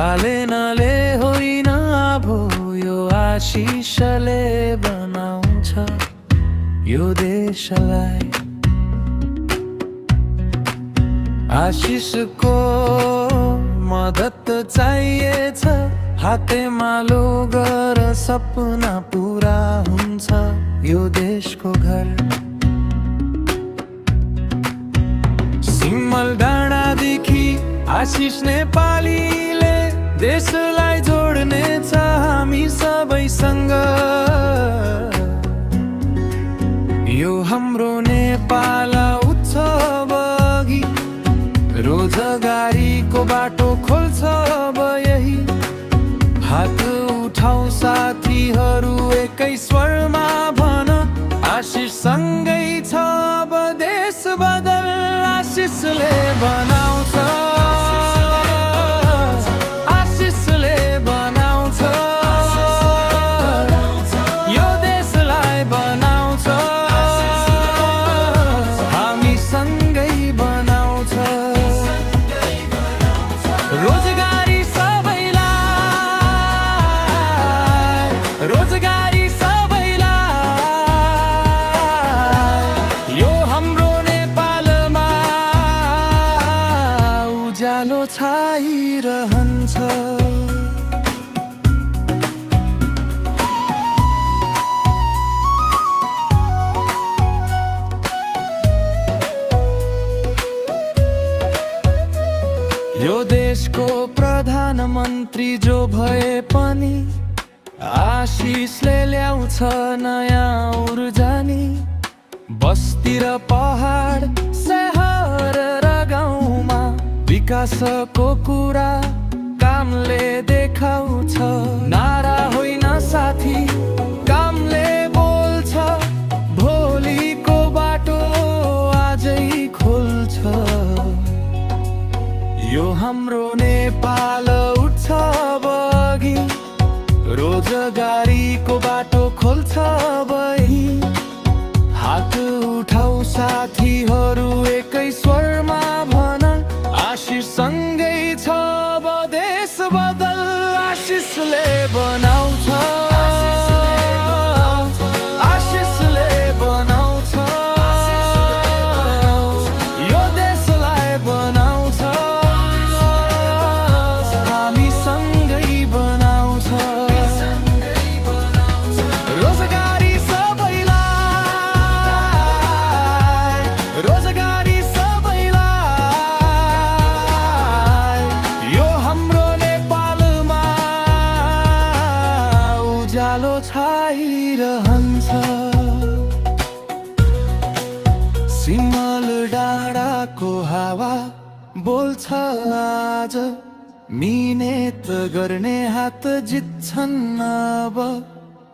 तालेनाले होइन भो यो आशिषले बनाउँछ यो देशलाई। आशिषको मद्दत चाहिएछ, हातेमालो गर सपना पुरा हुन्छ यो देशको घर। सिमल डाँडादेखि आशिष नेपालीले देशलाई जोड्नेछ हामी सबैसँग। यो हाम्रो नेपाल उत्सव अघि रोजगारीको बाटो खोल्छ अब यही। हात उठाऊ साथीहरू एकै स्वरमा भन, आशिष सँगै छ अब देश बदल आशिषले बनाउँछ। आशिषले बनाउँछ यो देशलाई बनाउँछ, हामी सँगै बनाउँछ। रोजगारी सबैलाई, रोजगारी सबैलाई, यो हाम्रो नेपालमा उज्यालो छाइरहन्छ। यो देशको प्रधानमन्त्री जो भए पनि आशिषले ल्याउँछ नयाँ ऊर्जा नि। बस्ती र पहाड, शहर र गाउँमा विकासको कुरा कामले देखाउँछ। नारा होइन साथी, कामले बोल्छ, भोलिको बाटो आजै खोल्छ। यो हाम्रो नेपाल उत्सव अघि रोजगारीको बाटो खोल्छ बही। हात उठाऊ साथीहरू एकै स्वरमा भन, आशिष सँगै छ अब देश बदल आशिषले बनाउँछ। आशिषले बनाउँछ यो देशलाई बनाउँछ, हामी सँगै बनाउँछ। रोजगारी सबैलाई, रोजगारी सबैलाई, यो हाम्रो नेपालमा उज्यालो छाइरहन्छ। सिमल डाँडाको हावा बोल्छ आज, मिहिनेत गर्ने हात जित्छन् अब।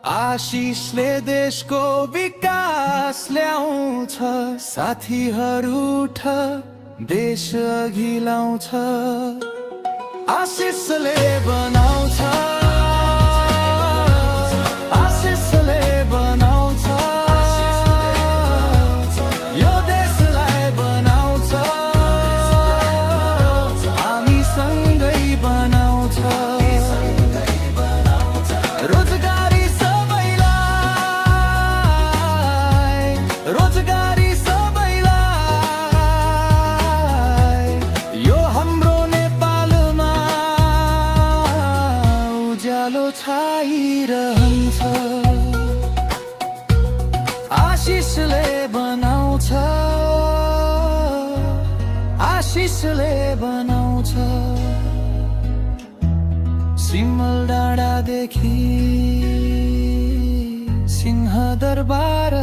आशिषले देशको विकास ल्याउँछ, साथीहरू उठ देश अघि लाउँछ। आशिषले बनाउँछ, आशिषले बनाउँछ यो देशलाई बनाउँछ, हामी सँगै बनाउँछ। रोजगारी सबैलाई, रोजगारी सबैलाई, यो हाम्रो नेपालमा उज्यालो छाइरहन्छ। आशिषले बनाउँछ, आशिषले बनाउँछ। सिमल डाँडादेखि सिंहदरबारसम्म